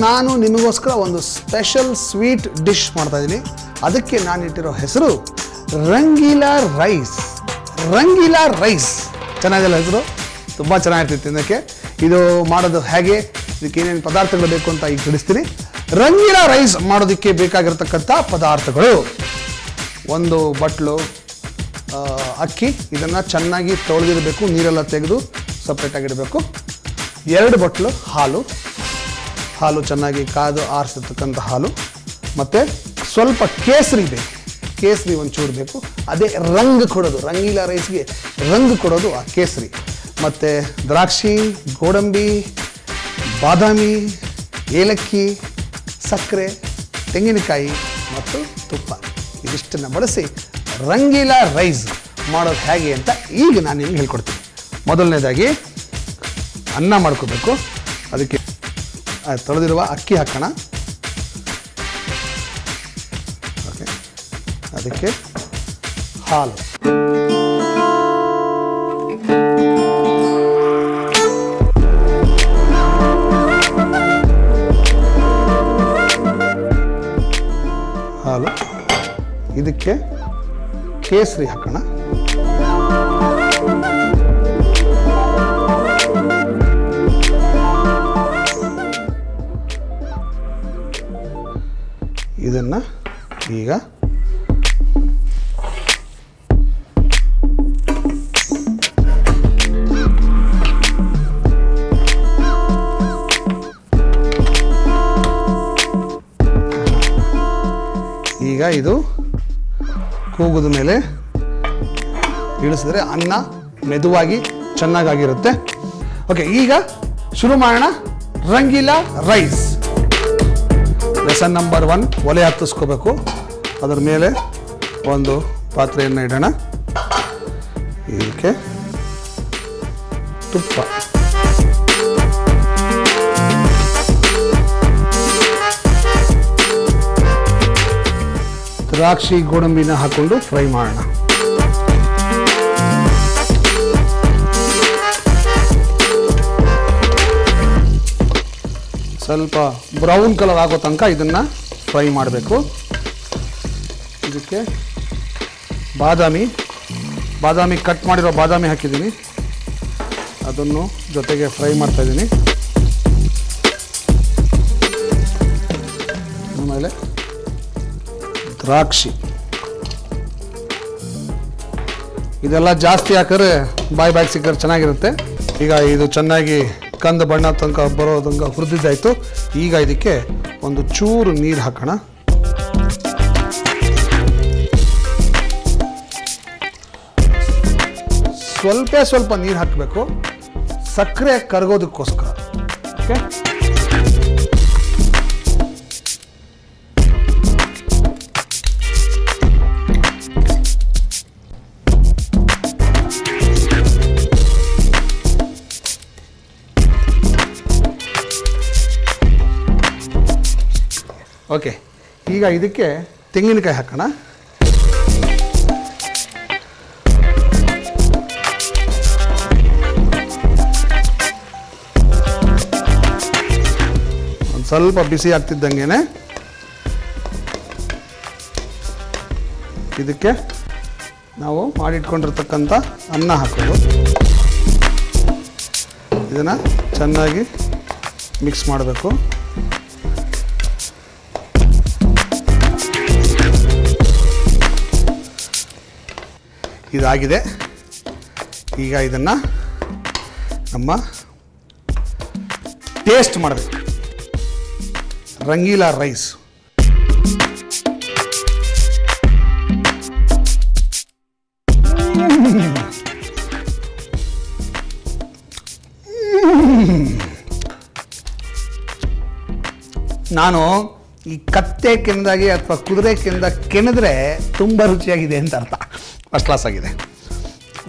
ನಾನು ನಿಮಗೋಸ್ಕರ ಒಂದು ಸ್ಪೆಷಲ್ ಸ್ವೀಟ್ ಡಿಶ್ ಮಾಡ್ತಾ ಇದ್ದೀನಿ. ಅದಕ್ಕೆ ನಾನು ಇಟ್ಟಿರೋ ಹೆಸರು ರಂಗೀಲಾ ರೈಸ್. ರಂಗೀಲಾ ರೈಸ್ ಚೆನ್ನಾಗಿಲ್ಲ ಹೆಸರು, ತುಂಬ ಚೆನ್ನಾಗಿರ್ತಿತ್ತು ತಿನ್ನೋಕ್ಕೆ. ಇದು ಮಾಡೋದು ಹೇಗೆ, ಇದಕ್ಕೆ ಏನೇನು ಪದಾರ್ಥಗಳು ಬೇಕು ಅಂತ ಈಗ ತಿಳಿಸ್ತೀನಿ. ರಂಗೀಲಾ ರೈಸ್ ಮಾಡೋದಕ್ಕೆ ಬೇಕಾಗಿರ್ತಕ್ಕಂಥ ಪದಾರ್ಥಗಳು: ಒಂದು ಬಟ್ಲು ಅಕ್ಕಿ, ಇದನ್ನು ಚೆನ್ನಾಗಿ ತೊಳೆದಿರಬೇಕು, ನೀರೆಲ್ಲ ತೆಗೆದು ಸಪ್ರೇಟಾಗಿಡಬೇಕು. 2 ಬಟ್ಲು ಹಾಲು ಚೆನ್ನಾಗಿ ಕಾದು ಆರಿಸಿರ್ತಕ್ಕಂಥ ಹಾಲು, ಮತ್ತು ಸ್ವಲ್ಪ ಕೇಸರಿ ಬೇಕು, ಕೇಸರಿ ಒಂಚೂರು ಬೇಕು. ಅದೇ ರಂಗು ಕೊಡೋದು, ರಂಗೀಲಾ ರೈಸ್ಗೆ ರಂಗು ಕೊಡೋದು ಆ ಕೇಸರಿ. ಮತ್ತು ದ್ರಾಕ್ಷಿ, ಗೋಡಂಬಿ, ಬಾದಾಮಿ, ಏಲಕ್ಕಿ, ಸಕ್ಕರೆ, ತೆಂಗಿನಕಾಯಿ ಮತ್ತು ತುಪ್ಪ, ಇದಿಷ್ಟನ್ನು ಬಳಸಿ ರಂಗೀಲಾ ರೈಸ್ ಮಾಡೋದು ಹೇಗೆ ಅಂತ ಈಗ ನಾನು ನಿಮ್ಗೆ ಹೇಳ್ಕೊಡ್ತೀನಿ. ಮೊದಲನೇದಾಗಿ ಅನ್ನ ಮಾಡ್ಕೋಬೇಕು. ಅದಕ್ಕೆ ತೊಳೆದಿರುವ ಅಕ್ಕಿ ಹಾಕೋಣ. ಓಕೆ, ಅದಕ್ಕೆ ಹಾಲು, ಇದಕ್ಕೆ ಕೇಸರಿ ಹಾಕೋಣ. ಇದನ್ನು ಈಗ ಇದು ಕೂಗಿದ ಮೇಲೆ ಇಳಿಸಿದ್ರೆ ಅನ್ನ ಮೆದುವಾಗಿ ಚೆನ್ನಾಗಿರುತ್ತೆ. ಓಕೆ, ಈಗ ಶುರು ಮಾಡೋಣ ರಂಗೀಲಾ ರೈಸ್. ಲೆಸನ್ ನಂಬರ್ 1, ಒಲೆ ಹತ್ತಿಸ್ಕೋಬೇಕು. ಅದರ ಮೇಲೆ ಒಂದು ಪಾತ್ರೆಯನ್ನು ಇಡೋಣ. ಇದಕ್ಕೆ ತುಪ್ಪ, ದ್ರಾಕ್ಷಿ, ಗೋಡಂಬಿನ ಹಾಕೊಂಡು ಫ್ರೈ ಮಾಡೋಣ. ಸ್ವಲ್ಪ ಬ್ರೌನ್ ಕಲರ್ ಆಗೋ ತನಕ ಇದನ್ನು ಫ್ರೈ ಮಾಡಬೇಕು. ಇದಕ್ಕೆ ಬಾದಾಮಿ ಕಟ್ ಮಾಡಿರೋ ಬಾದಾಮಿ ಹಾಕಿದ್ದೀನಿ, ಅದನ್ನು ಜೊತೆಗೆ ಫ್ರೈ ಮಾಡ್ತಾ ಇದ್ದೀನಿ. ಆಮೇಲೆ ದ್ರಾಕ್ಷಿ, ಇದೆಲ್ಲ ಜಾಸ್ತಿ ಹಾಕಿದ್ರೆ ಬಾಯಿ ಸಿಕ್ಕರೆ ಚೆನ್ನಾಗಿರುತ್ತೆ. ಈಗ ಇದು ಚೆನ್ನಾಗಿ ಕಂದು ಬಣ್ಣ ತನಕ ಬರೋ ತನಕ ಹುರಿದಿದ್ದಾಯಿತು. ಈಗ ಇದಕ್ಕೆ ಒಂದು ಚೂರು ನೀರು ಹಾಕೋಣ. ಸ್ವಲ್ಪ ನೀರು ಹಾಕಬೇಕು, ಸಕ್ಕರೆ ಕರಗೋದಕ್ಕೋಸ್ಕರ. ಓಕೆ, ಓಕೆ, ಈಗ ಇದಕ್ಕೆ ತೆಂಗಿನಕಾಯಿ ಹಾಕೋಣ. ಒಂದು ಸ್ವಲ್ಪ ಬಿಸಿ ಆಗ್ತಿದ್ದಂಗೆ ಇದಕ್ಕೆ ನಾವು ಮಾಡಿಟ್ಕೊಂಡಿರ್ತಕ್ಕಂಥ ಅನ್ನ ಹಾಕೋದು. ಇದನ್ನು ಚೆನ್ನಾಗಿ ಮಿಕ್ಸ್ ಮಾಡಬೇಕು. ಇದಾಗಿದೆ. ಈಗ ಇದನ್ನು ನಮ್ಮ ಟೇಸ್ಟ್ ಮಾಡಬೇಕು. ರಂಗೀಲಾ ರೈಸ್ ನಾನು ಈ ಕತ್ತೆ ಕೆಂದಾಗಿ ಅಥವಾ ಕುದುರೆ ಕೆಂದ ಕೆಣದ್ರೆ ತುಂಬ ರುಚಿಯಾಗಿದೆ ಅಂತ ಅರ್ಥ. ಫಸ್ಟ್ ಕ್ಲಾಸ್ ಆಗಿದೆ.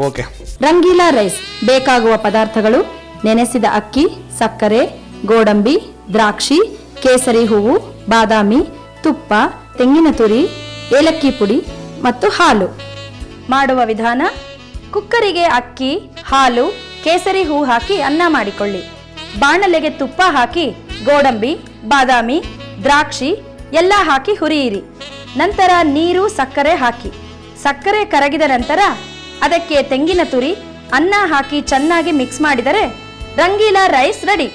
ಓಕೆ, ರಂಗೀಲಾ ರೈಸ್ ಬೇಕಾಗುವ ಪದಾರ್ಥಗಳು: ನೆನೆಸಿದ ಅಕ್ಕಿ, ಸಕ್ಕರೆ, ಗೋಡಂಬಿ, ದ್ರಾಕ್ಷಿ, ಕೇಸರಿ ಹೂವು, ಬಾದಾಮಿ, ತುಪ್ಪ, ತೆಂಗಿನ ತುರಿ, ಏಲಕ್ಕಿ ಪುಡಿ ಮತ್ತು ಹಾಲು. ಮಾಡುವ ವಿಧಾನ: ಕುಕ್ಕರಿಗೆ ಅಕ್ಕಿ, ಹಾಲು, ಕೇಸರಿ ಹೂವು ಹಾಕಿ ಅನ್ನ ಮಾಡಿಕೊಳ್ಳಿ. ಬಾಣಲೆಗೆ ತುಪ್ಪ ಹಾಕಿ ಗೋಡಂಬಿ, ಬಾದಾಮಿ, ದ್ರಾಕ್ಷಿ ಎಲ್ಲ ಹಾಕಿ ಹುರಿಯಿರಿ. ನಂತರ ನೀರು, ಸಕ್ಕರೆ ಹಾಕಿ. ಸಕ್ಕರೆ ಕರಗಿದ ನಂತರ ಅದಕ್ಕೆ ತೆಂಗಿನ ತುರಿ, ಅನ್ನ ಹಾಕಿ ಚೆನ್ನಾಗಿ ಮಿಕ್ಸ್ ಮಾಡಿದರೆ ರಂಗೀಲಾ ರೈಸ್ ರೆಡಿ.